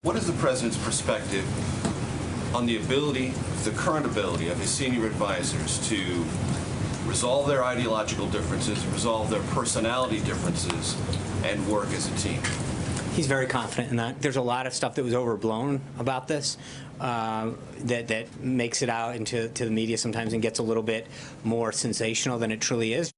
What is the president's perspective on the current ability of his senior advisors to resolve their ideological differences, resolve their personality differences, and work as a team? He's very confident in that. There's a lot of stuff that was overblown about this that makes it out into the media sometimes and gets a little bit more sensational than it truly is.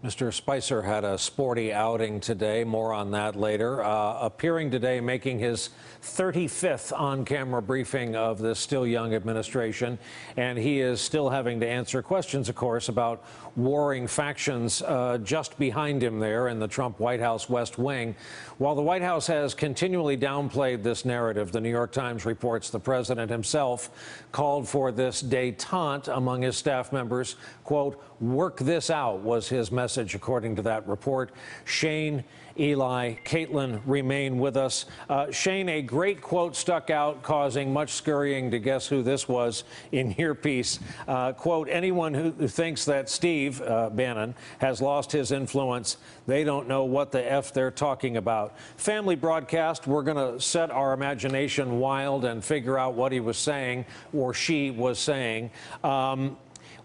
Mr. Spicer had a sporty outing today. More on that later. Appearing today, making his 35th on-camera briefing of this still young administration. And he is still having to answer questions, of course, about warring factions just behind him there in the Trump White House West Wing. While the White House has continually downplayed this narrative, the New York Times reports the president himself called for this détente among his staff members. Quote, "Work this out," was his message, according to that report. Shane, Eli, Caitlin remain with us. Shane, a great quote stuck out, causing much scurrying to guess who this was in your piece. Quote, "Anyone who thinks that Steve Bannon has lost his influence, they don't know what the F they're talking about." Family broadcast, we're going to set our imagination wild and figure out what he was saying or she was saying.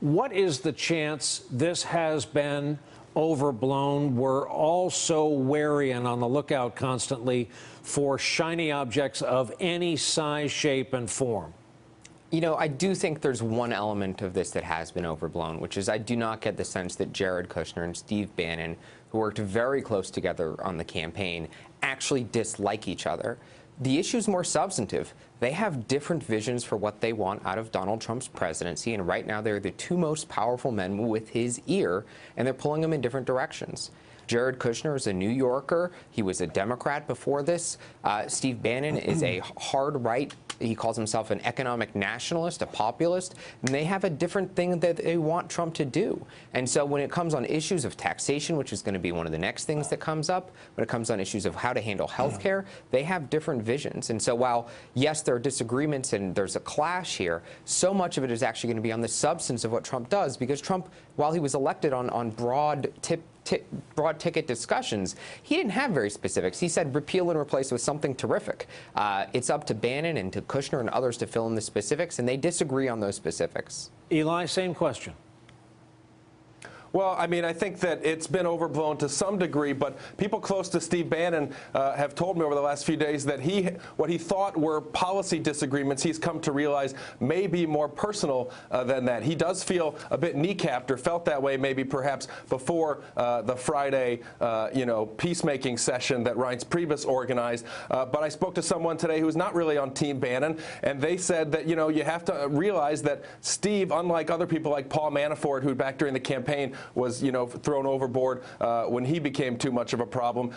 What is the chance this has been overblown? We're all so wary and on the lookout constantly for shiny objects of any size, shape, and form. You know, I do think there's one element of this that has been overblown, which is I do not get the sense that Jared Kushner and Steve Bannon, who worked very close together on the campaign, actually dislike each other. The issue is more substantive. They have different visions for what they want out of Donald Trump's presidency, and right now they're the two most powerful men with his ear, and they're pulling him in different directions. Jared Kushner is a New Yorker. He was a Democrat before this. Steve Bannon is a hard right. He calls himself an economic nationalist, a populist, and they have a different thing that they want Trump to do. And so when it comes on issues of taxation, which is going to be one of the next things that comes up, when it comes on issues of how to handle health care, they have different visions. And so while, yes, there are disagreements and there's a clash here, so much of it is actually going to be on the substance of what Trump does, because Trump, while he was elected on broad ticket discussions, he didn't have very specifics. He said repeal and replace with something terrific. It's up to Bannon and to Kushner and others to fill in the specifics, and they disagree on those specifics. Eli, same question. Well, I mean, I think that it's been overblown to some degree, but people close to Steve Bannon have told me over the last few days that what he thought were policy disagreements, he's come to realize may be more personal than that. He does feel a bit kneecapped, or felt that way maybe perhaps before the Friday, peacemaking session that Reince Priebus organized. But I spoke to someone today who's not really on Team Bannon, and they said that, you have to realize that Steve, unlike other people like Paul Manafort, who back during the campaign was, thrown overboard when he became too much of a problem.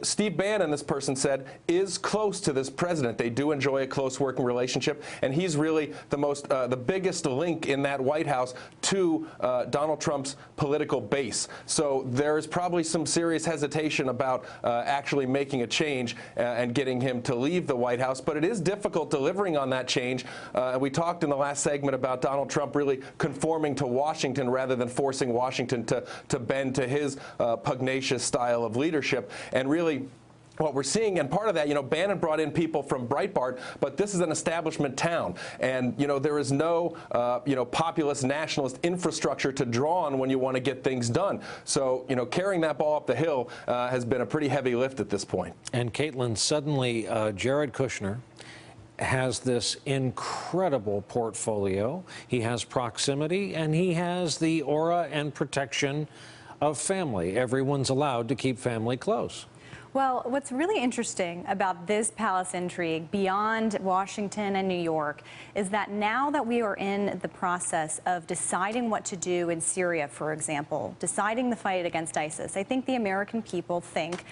Steve Bannon, this person said, is close to this president. They do enjoy a close working relationship, and he's really the biggest link in that White House to Donald Trump's political base. So there's probably some serious hesitation about actually making a change and getting him to leave the White House. But it is difficult delivering on that change. We talked in the last segment about Donald Trump really conforming to Washington rather than forcing Washington to bend to his pugnacious style of leadership. And really, what we're seeing, and part of that, Bannon brought in people from Breitbart, but this is an establishment town, and there is no populist nationalist infrastructure to draw on when you want to get things done. So carrying that ball up the hill has been a pretty heavy lift at this point. And Caitlin, suddenly Jared Kushner has this incredible portfolio. He has proximity, and he has the aura and protection of family. Everyone's allowed to keep family close. Well, what's really interesting about this palace intrigue beyond Washington and New York is that now that we are in the process of deciding what to do in Syria, for example, deciding the fight against ISIS, I think the American people think,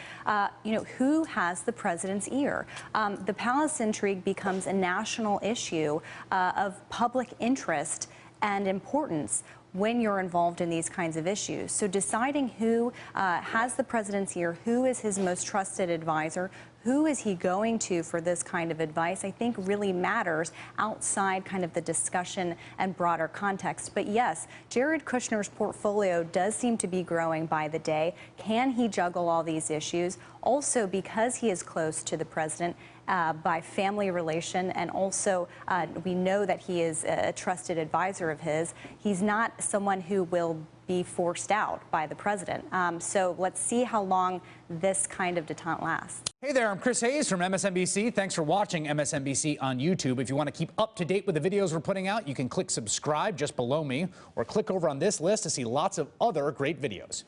who has the president's ear? The palace intrigue becomes a national issue of public interest and importance when you're involved in these kinds of issues. So deciding who has the president's ear, who is his most trusted advisor, who is he going to for this kind of advice, I think really matters outside kind of the discussion and broader context. But yes, Jared Kushner's portfolio does seem to be growing by the day. Can he juggle all these issues? Also, because he is close to the president by family relation, and also we know that he is a trusted advisor of his. He's not someone who will be forced out by the president. So let's see how long this kind of detente lasts. Hey there, I'm Chris Hayes from MSNBC. Thanks for watching MSNBC on YouTube. If you want to keep up to date with the videos we're putting out, you can click subscribe just below me, or click over on this list to see lots of other great videos.